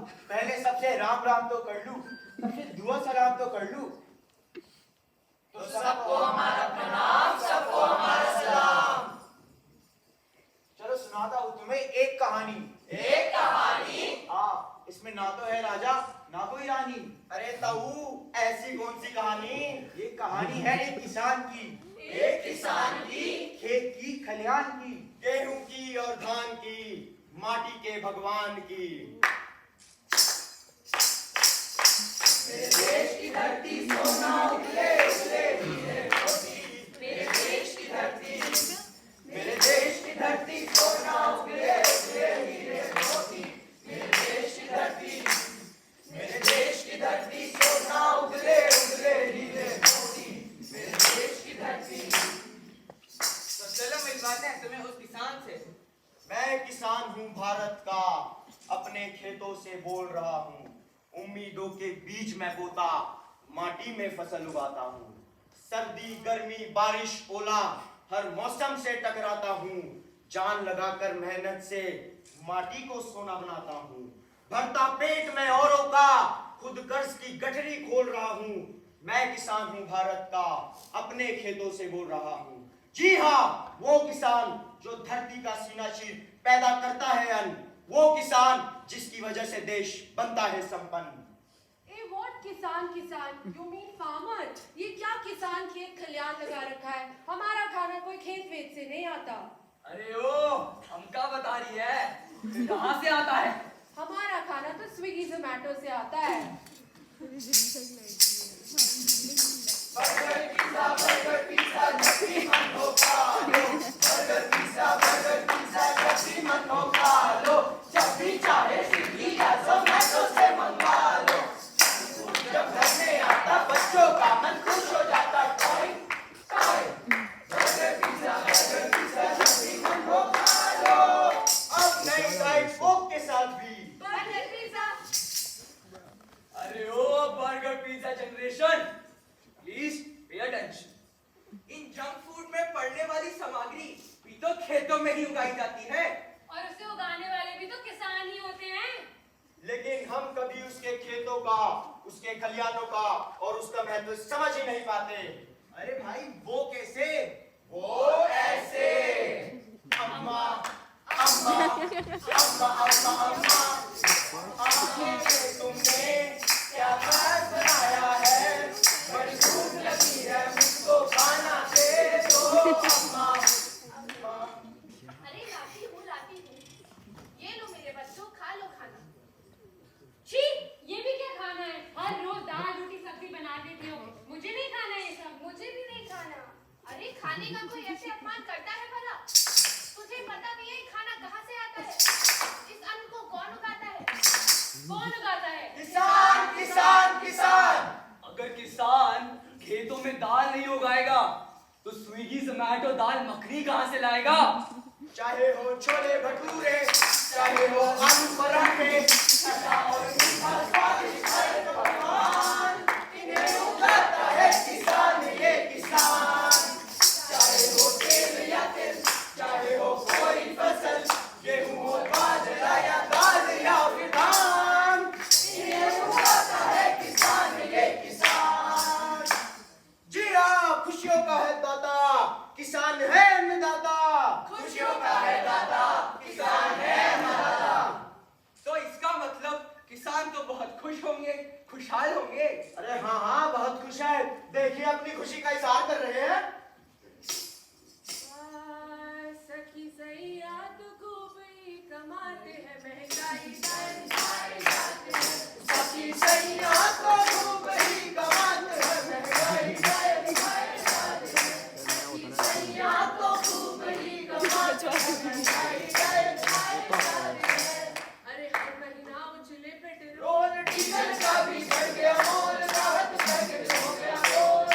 पहले सबसे राम राम तो कर लूं, फिर दुआ सलाम तो कर लूं। तो सबको हमारा प्रणाम, सबको हमारा सलाम। चलो सुनाता हूँ तुम्हें एक कहानी। एक कहानी? हाँ, इसमें ना तो है राजा ना कोई रानी। अरे ताऊ, ऐसी कौन सी कहानी? ये कहानी है एक किसान की। एक किसान की? खेत की, खलिहान की, गेहूं की और धान की, माटी के भगवान की। मेरे देश की धरती सोना उगले उगले हीरे मोती। मेरे देश की धरती, मेरे देश की धरती सोना उगले उगले हीरे मोती। मेरे देश की धरती, मेरे देश की धरती सोना उगले उगले हीरे मोती। मेरे देश की धरती। तो चलो मिलवाते हैं तुम्हें उस किसान से। मैं किसान हूँ भारत का, अपने खेतों से बोल रहा हूँ। उम्मीदों के बीज मैं बोता, माटी में फसल उगाता हूँ। सर्दी गर्मी बारिश ओला, हर मौसम से टकराता हूँ। जान लगाकर मेहनत से माटी को सोना बनाता हूँ। भरता पेट में औरों का, खुद कर्ज की गठरी खोल रहा हूँ। मैं किसान हूँ भारत का, अपने खेतों से बोल रहा हूँ। जी हाँ, वो किसान जो धरती का सीना चीर पैदा करता है अन्न। वो किसान जिसकी वजह से देश बनता है संपन्न। ए व्हाट किसान किसान? You mean farmer? ये क्या किसान खेत खलियान लगा रखा है? हमारा खाना कोई खेत वेत से नहीं आता। अरे ओ, हम क्या बता रही है? कहाँ से आता है? हमारा खाना तो स्विगी जोमेटो से आता है। बर्गर पिज्जा जब भी मन हो खा लो। बर्गर पिज्जा जब भी मन हो खा लो। जब भी चाहे स्विगी या जोमेटो से मंगवा लो। जब घर में आता बच्चों का मन खुश हो जाता। Toy toy. बर्गर पिज्जा जब भी मन हो खा लो। अब नई डाइट कोक के साथ भी। Burger pizza. अरे ओ burger pizza generation, please pay attention. इन जंक फूड में पड़ने वाली सामग्री भी तो खेतों में ही उगाई जाती है। और उसे उगाने वाले भी तो किसान ही होते हैं। लेकिन हम कभी उसके खेतों का, उसके खलिहानों का और उसका महत्व समझ ही नहीं पाते। अरे भाई वो कैसे? वो ऐसे। अम्मा अम्मा अम्मा अम्मा अम्मा, आखिर तुमने क्या खास बनाया है? बड़ी भूख लगी है मुझको, खाना दे दो अम्मा। अरे लाती हूँ। ये लो मेरे बच्चों, खा लो खाना। छी, ये भी क्या खाना है? हर रोज दाल रोटी सब्जी बना देती हो। मुझे नहीं खाना ये सब। मुझे भी नहीं खाना। अरे खाने का कोई ऐसे अपमान करता है भला? तुझे पता भी है खाना कहाँ से आता है? इस अन्न को कौन उगाता है? कौन उगाता है? किसान किसान किसान। अगर किसान खेतों में दाल नहीं उगाएगा तो स्विगी जोमेटो दाल मखनी कहाँ से लाएगा? चाहे हो छोले भटूरे, चाहे हो आलू पराठे, खट्टा और मीठा स्वादिष्ट हर पकवान, इन्हें उगाता है किसान, ये किसान। चाहे हो तेल या तिल, चाहे हो कोई फसल, गेहूं हो बाजरा या दाल या फिर धान, इन्हें उगाता है किसान, ये किसान। जी हाँ, खुशियों का है दाता, किसान है अन्नदाता। खुशियों का है दाता, किसान है अन्नदाता। तो इसका मतलब किसान तो बहुत खुश होंगे, खुशहाल होंगे। अरे हाँ हाँ, बहुत खुश है। देखिए अपनी खुशी का इजहार कर रहे हैं। सखी सैया तो खूब ही कमाते हैं, महंगाई सखी सैया तो खूब ही कमाते हैं, महंगाई सखी सैया तो खूब ही कमाते हैं, महंगाई। अरे हर महीना उछले पेट्रोल रोल डीजल का भी बढ़ गया मोल, राहत पैकेज हो गया गोल।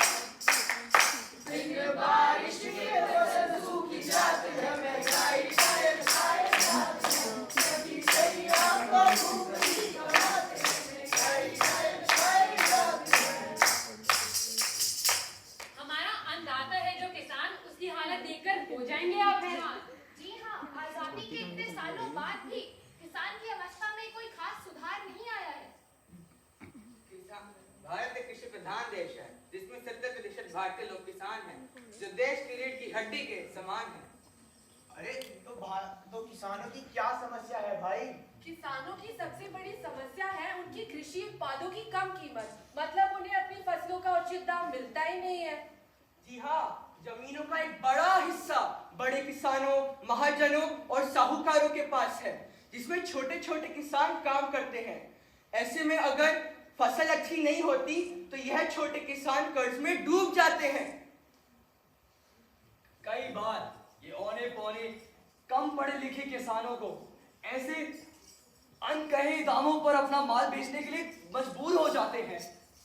हड्डी के समान है। अरे तो किसानों की क्या समस्या है भाई? किसानों की सबसे बड़ी समस्या है उनकी कृषि उत्पादों की कम कीमत। मतलब उन्हें अपनी फसलों का उचित दाम मिलता ही नहीं है। जी हाँ, जमीनों का एक बड़ा हिस्सा बड़े किसानों, महाजनों और साहूकारों के पास है, जिसमें छोटे छोटे किसान काम करते हैं। ऐसे में अगर फसल अच्छी नहीं होती तो यह छोटे किसान कर्ज में डूब जाते हैं। कई बार ये औने पौने कम पढ़े लिखे किसानों को ऐसे अनकहे दामों पर अपना माल बेचने के लिए मजबूर हो जाते हैं।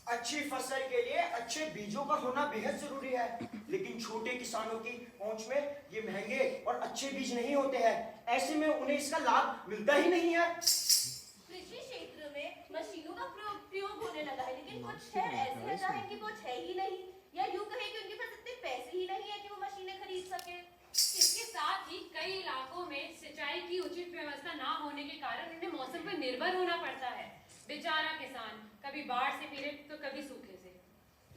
अच्छी फसल के लिए अच्छे बीजों का होना बेहद जरूरी है, लेकिन छोटे किसानों की पहुंच में ये महंगे और अच्छे बीज नहीं होते हैं। ऐसे में उन्हें इसका लाभ मिलता ही नहीं है। कृषि क्षेत्र में मशीनों का प्रयोग होने लगा है, लेकिन कुछ शहर ऐसे हैं जहाँ इनकी पहुंच है ही नहीं, या यूं कहें कि उनके पास इतने पैसे ही नहीं है कि वो मशीनें खरीद सके। इसके साथ ही कई इलाकों में सिंचाई की उचित व्यवस्था ना होने के कारण उन्हें मौसम पर निर्भर होना पड़ता है। बेचारा किसान कभी बाढ़ से पीड़ित तो कभी सूखे से।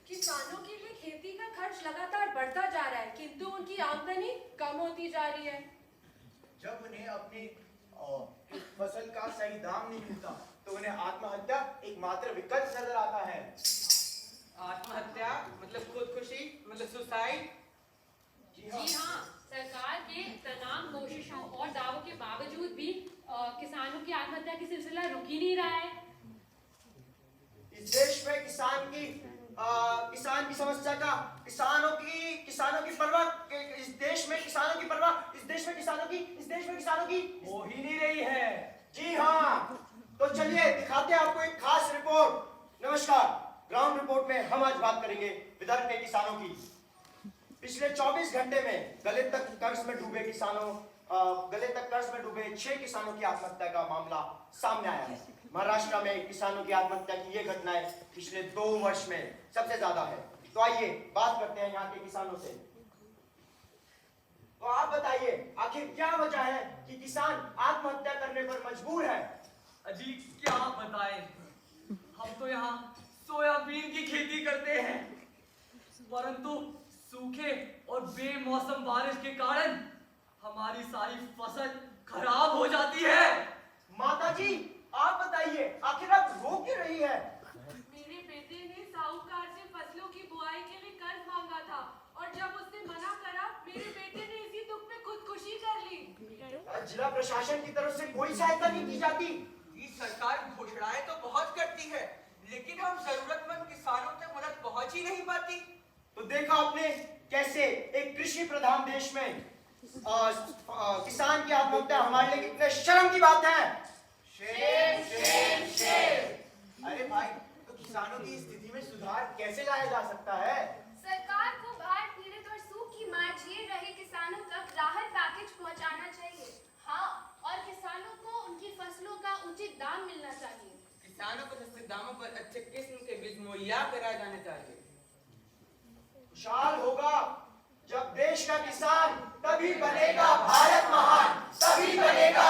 किसानों के लिए खेती का खर्च लगातार बढ़ता जा रहा है, किंतु उनकी आमदनी कम होती जा रही है। जब उन्हें अपनी फसल का सही दाम नहीं मिलता तो उन्हें आत्महत्या एकमात्र विकल्प नजर आता है। आत्महत्या मतलब खुदकुशी, मतलब सुसाइड। जी हाँ, सरकार के तमाम कोशिशों और दावों के बावजूद भी किसानों की आत्महत्या की सिलसिला रुक ही नहीं रहा है। इस देश में किसान की समस्या का किसानों की परवाह इस देश में किसानों की हो ही नहीं रही है। जी हाँ, तो चलिए दिखाते हैं आपको एक खास रिपोर्ट। नमस्कार, ग्राउंड रिपोर्ट में हम आज बात करेंगे विदर्भ के किसानों की। पिछले 24 घंटे में गले तक कर्ज में डूबे 6 किसानों की आत्महत्या का मामला सामने आया है। महाराष्ट्र में किसानों की आत्महत्या की ये घटनाएं पिछले 2 वर्ष में सबसे ज्यादा है। तो आइए बात करते हैं यहाँ के किसानों से। तो आप बताइए, आखिर क्या वजह है कि किसान आत्महत्या करने पर मजबूर है? अजी क्या बताएं, हम तो यहाँ सोयाबीन की खेती करते हैं, परंतु सूखे और बेमौसम बारिश के कारण हमारी सारी फसल खराब हो जाती है। माता जी आप बताइए, आखिर आप रो क्यों रही है? मेरे बेटे ने साहूकार से फसलों की बुआई के लिए कर्ज मांगा था, और जब उसने मना करा, मेरे बेटे ने इसी दुख में खुदकुशी कर ली। जिला प्रशासन की तरफ से कोई सहायता नहीं की जाती। ये सरकार घोषणाएं तो बहुत करती है, लेकिन हम जरूरतमंद किसानों तक मदद पहुंच ही नहीं पाती। तो देखा आपने कैसे एक कृषि प्रधान देश में किसान की आत्महत्या हमारे लिए कितने शर्म की बात है। अरे भाई, तो किसानों की स्थिति में सुधार कैसे लाया जा सकता है? सरकार को बाढ़ पीड़ित और सूख की मार झेल रहे किसानों तक राहत पैकेज पहुंचाना चाहिए। हाँ, और किसानों को उनकी फसलों का उचित दाम मिलना चाहिए। किसानों को सस्ते दामों पर अच्छे किस्म के बीज मुहैया कराए जाने चाहिए। खुशहाल होगा जब देश का किसान, तभी बनेगा भारत महान, तभी बनेगा